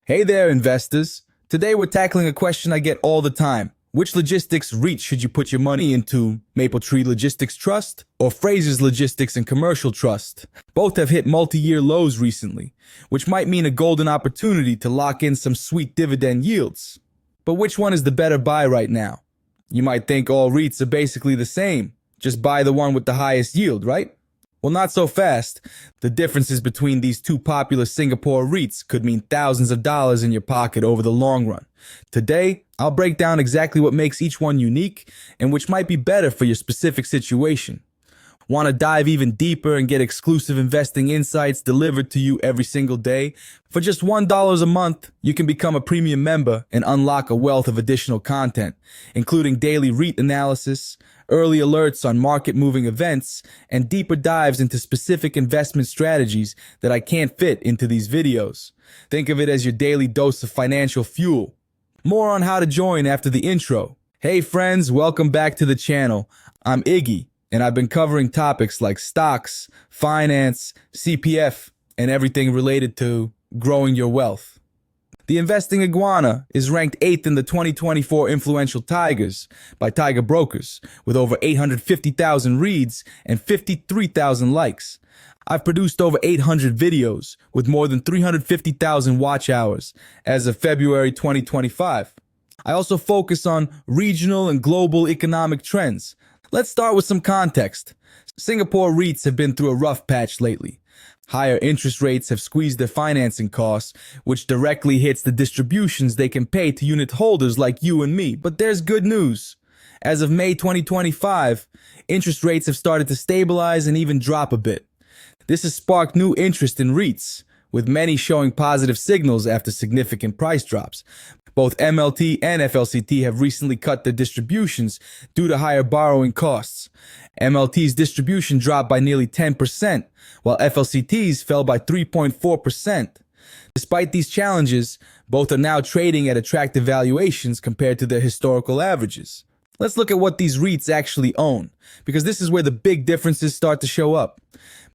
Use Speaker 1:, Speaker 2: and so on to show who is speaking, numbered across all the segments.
Speaker 1: Hey there, investors. Today we're tackling a question I get all the time. Which logistics REIT should you put your money into? Mapletree Logistics Trust or Frasers Logistics and Commercial Trust? Both have hit multi-year lows recently, which might mean a golden opportunity to lock in some sweet dividend yields. But which one is the better buy right now? You might think all REITs are basically the same. Just buy the one with the highest yield, right? Well, not so fast. The differences between these two popular Singapore REITs could mean thousands of dollars in your pocket over the long run. Today, I'll break down exactly what makes each one unique and which might be better for your specific situation. Want to dive even deeper and get exclusive investing insights delivered to you every single day? For just $1 a month, you can become a premium member and unlock a wealth of additional content, including daily REIT analysis, early alerts on market-moving events, and deeper dives into specific investment strategies that I can't fit into these videos. Think of it as your daily dose of financial fuel. More on how to join after the intro. Hey friends, welcome back to the channel. I'm Iggy, and I've been covering topics like stocks, finance, CPF, and everything related to growing your wealth. The Investing Iguana is ranked 8th in the 2024 Influential Tigers by Tiger Brokers, with over 850,000 reads and 53,000 likes. I've produced over 800 videos with more than 350,000 watch hours as of February 2025. I also focus on regional and global economic trends. Let's start with some context. Singapore REITs have been through a rough patch lately. Higher interest rates have squeezed their financing costs, which directly hits the distributions they can pay to unit holders like you and me. But there's good news. As of May 2025, interest rates have started to stabilize and even drop a bit. This has sparked new interest in REITs, with many showing positive signals after significant price drops. Both MLT and FLCT have recently cut their distributions due to higher borrowing costs. MLT's distribution dropped by nearly 10%, while FLCT's fell by 3.4%. Despite these challenges, both are now trading at attractive valuations compared to their historical averages. Let's look at what these REITs actually own, because this is where the big differences start to show up.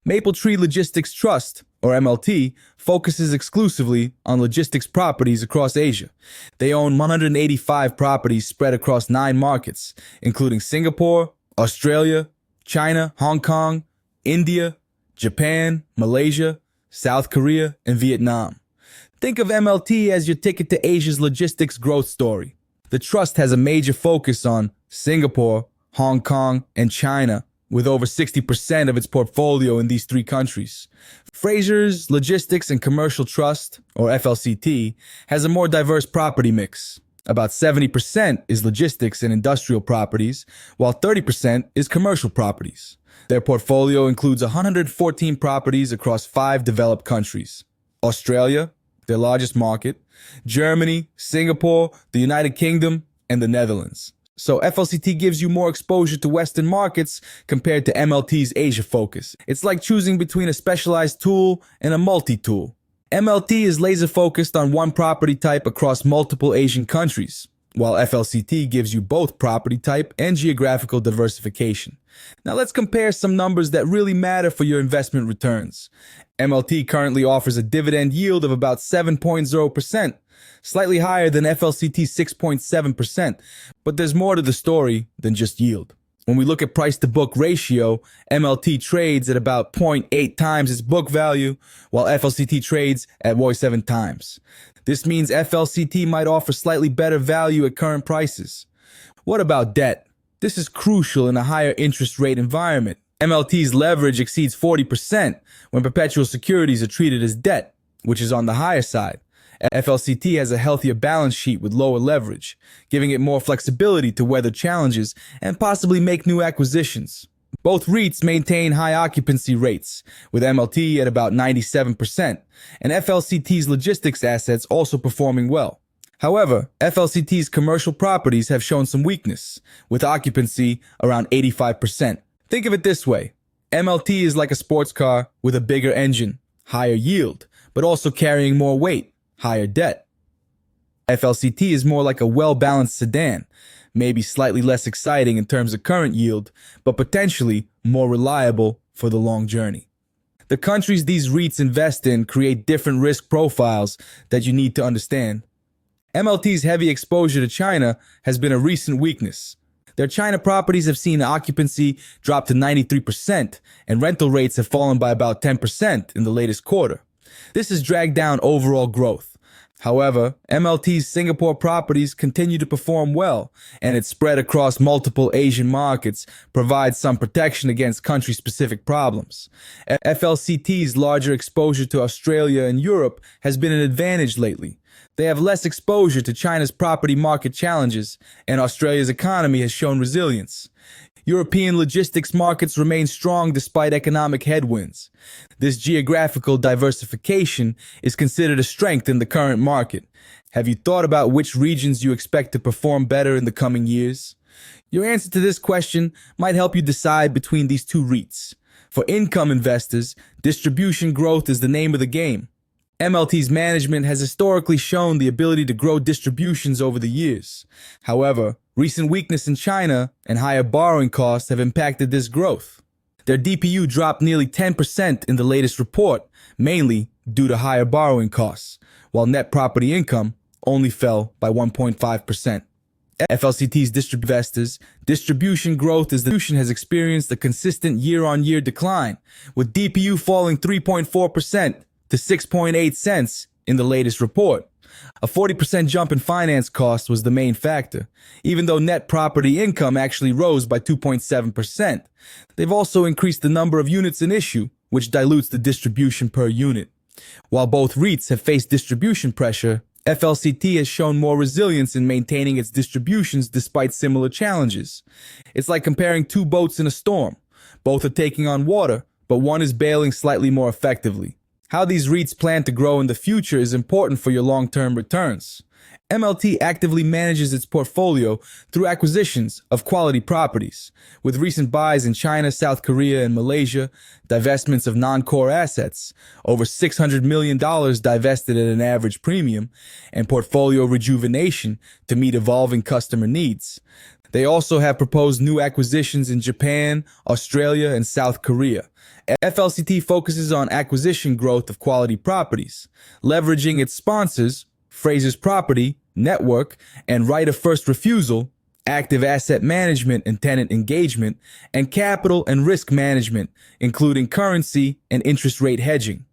Speaker 1: Mapletree Logistics Trust, or MLT, focuses exclusively on logistics properties across Asia. They own 185 properties spread across 9 markets, including Singapore, Australia, China, Hong Kong, India, Japan, Malaysia, South Korea, and Vietnam. Think of MLT as your ticket to Asia's logistics growth story. The trust has a major focus on Singapore, Hong Kong, and China, with over 60% of its portfolio in these 3 countries. Frasers Logistics and Commercial Trust, or FLCT, has a more diverse property mix. About 70% is logistics and industrial properties, while 30% is commercial properties. Their portfolio includes 114 properties across 5 developed countries: Australia, their largest market, Germany, Singapore, the United Kingdom, and the Netherlands. So FLCT gives you more exposure to Western markets compared to MLT's Asia focus. It's like choosing between a specialized tool and a multi-tool. MLT is laser focused on one property type across multiple Asian countries, while FLCT gives you both property type and geographical diversification. Now let's compare some numbers that really matter for your investment returns. MLT currently offers a dividend yield of about 7.0%, slightly higher than FLCT's 6.7%, but there's more to the story than just yield. When we look at price-to-book ratio, MLT trades at about 0.8 times its book value, while FLCT trades at 0.7 times. This means FLCT might offer slightly better value at current prices. What about debt? This is crucial in a higher interest rate environment. MLT's leverage exceeds 40% when perpetual securities are treated as debt, which is on the higher side. FLCT has a healthier balance sheet with lower leverage, giving it more flexibility to weather challenges and possibly make new acquisitions. Both REITs maintain high occupancy rates, with MLT at about 97%, and FLCT's logistics assets also performing well. However, FLCT's commercial properties have shown some weakness, with occupancy around 85%. Think of it this way. MLT is like a sports car with a bigger engine, higher yield, but also carrying more weight, higher debt. FLCT is more like a well-balanced sedan, maybe slightly less exciting in terms of current yield, but potentially more reliable for the long journey. The The countries these REITs invest in create different risk profiles that you need to understand. MLT's heavy exposure to China has been a recent weakness. Their China properties have seen occupancy drop to 93%, and rental rates have fallen by about 10% in the latest quarter. This has dragged down overall growth. However, MLT's Singapore properties continue to perform well, and its spread across multiple Asian markets provides some protection against country-specific problems. FLCT's larger exposure to Australia and Europe has been an advantage lately. They have less exposure to China's property market challenges, and Australia's economy has shown resilience. European logistics markets remain strong despite economic headwinds. This geographical diversification is considered a strength in the current market. Have you thought about which regions you expect to perform better in the coming years? Your answer to this question might help you decide between these two REITs. For income investors, distribution growth is the name of the game. MLT's management has historically shown the ability to grow distributions over the years. However, recent weakness in China and higher borrowing costs have impacted this growth. Their DPU dropped nearly 10% in the latest report, mainly due to higher borrowing costs, while net property income only fell by 1.5%. FLCT's investors, distribution growth has experienced a consistent year-on-year decline, with DPU falling 3.4% to 6.8 cents in the latest report. A 40% jump in finance costs was the main factor, even though net property income actually rose by 2.7%. They've also increased the number of units in issue, which dilutes the distribution per unit. While both REITs have faced distribution pressure, FLCT has shown more resilience in maintaining its distributions despite similar challenges. It's like comparing two boats in a storm. Both are taking on water, but one is bailing slightly more effectively. How these REITs plan to grow in the future is important for your long-term returns. MLT actively manages its portfolio through acquisitions of quality properties, with recent buys in China, South Korea, and Malaysia, divestments of non-core assets, over $600 million divested at an average premium, and portfolio rejuvenation to meet evolving customer needs. They also have proposed new acquisitions in Japan, Australia, and South Korea. FLCT focuses on acquisition growth of quality properties, leveraging its sponsors, Frasers Property, Network, and right of first refusal, active asset management and tenant engagement, and capital and risk management, including currency and interest rate hedging.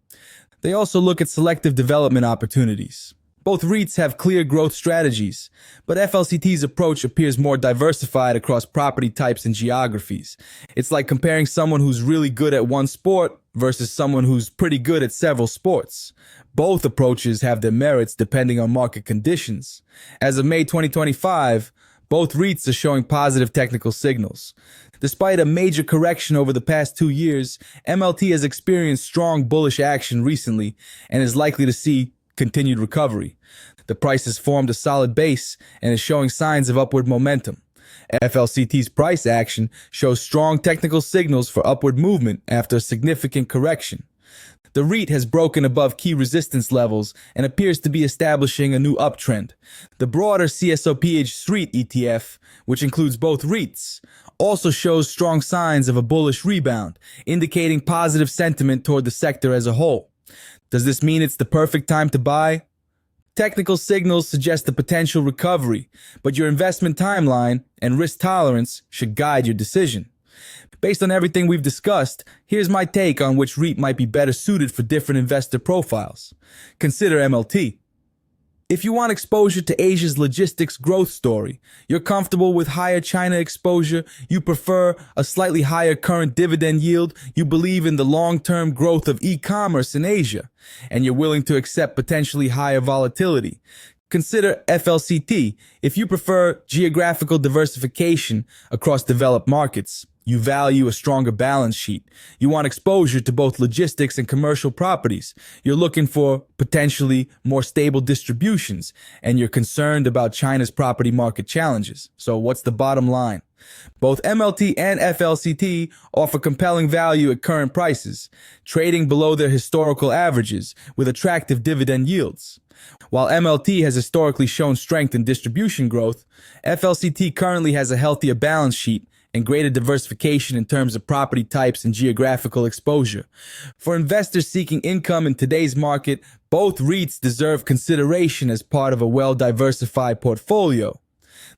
Speaker 1: They also look at selective development opportunities. Both REITs have clear growth strategies, but FLCT's approach appears more diversified across property types and geographies. It's like comparing someone who's really good at one sport versus someone who's pretty good at several sports. Both approaches have their merits depending on market conditions. As of May 2025, both REITs are showing positive technical signals. Despite a major correction over the past 2 years, MLT has experienced strong bullish action recently and is likely to see continued recovery. The price has formed a solid base and is showing signs of upward momentum. FLCT's price action shows strong technical signals for upward movement after a significant correction. The REIT has broken above key resistance levels and appears to be establishing a new uptrend. The broader CSOPH REIT ETF, which includes both REITs, also shows strong signs of a bullish rebound, indicating positive sentiment toward the sector as a whole. Does this mean it's the perfect time to buy? Technical signals suggest a potential recovery, but your investment timeline and risk tolerance should guide your decision. Based on everything we've discussed, here's my take on which REIT might be better suited for different investor profiles. Consider MLT. If you want exposure to Asia's logistics growth story, you're comfortable with higher China exposure, you prefer a slightly higher current dividend yield, you believe in the long-term growth of e-commerce in Asia, and you're willing to accept potentially higher volatility, consider FLCT. If you prefer geographical diversification across developed markets, you value a stronger balance sheet, you want exposure to both logistics and commercial properties, you're looking for potentially more stable distributions, and you're concerned about China's property market challenges. So what's the bottom line? Both MLT and FLCT offer compelling value at current prices, trading below their historical averages with attractive dividend yields. While MLT has historically shown strength in distribution growth, FLCT currently has a healthier balance sheet and greater diversification in terms of property types and geographical exposure. For investors seeking income in today's market, both REITs deserve consideration as part of a well-diversified portfolio.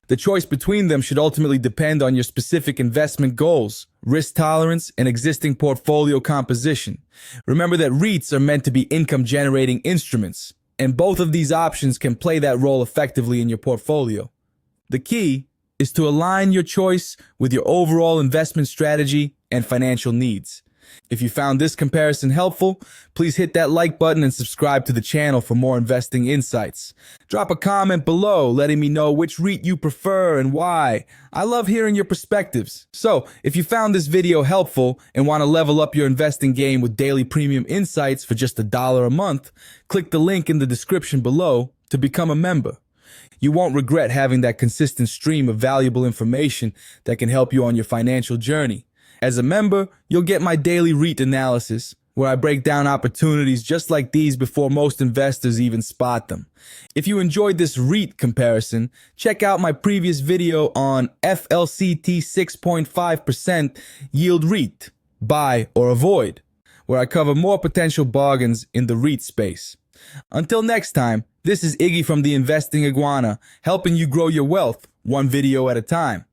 Speaker 1: The choice between them should ultimately depend on your specific investment goals, risk tolerance, and existing portfolio composition. Remember that REITs are meant to be income-generating instruments, and both of these options can play that role effectively in your portfolio. The key is to align your choice with your overall investment strategy and financial needs. If you found this comparison helpful, please hit that like button and subscribe to the channel for more investing insights. Drop a comment below letting me know which REIT you prefer and why. I love hearing your perspectives. So, if you found this video helpful and want to level up your investing game with daily premium insights for just $1 a month, click the link in the description below to become a member. You won't regret having that consistent stream of valuable information that can help you on your financial journey. As a member, you'll get my daily REIT analysis, where I break down opportunities just like these before most investors even spot them. If you enjoyed this REIT comparison, check out my previous video on FLCT 6.5% yield REIT, buy or avoid, where I cover more potential bargains in the REIT space. Until next time, this is Iggy from the Investing Iguana, helping you grow your wealth one video at a time.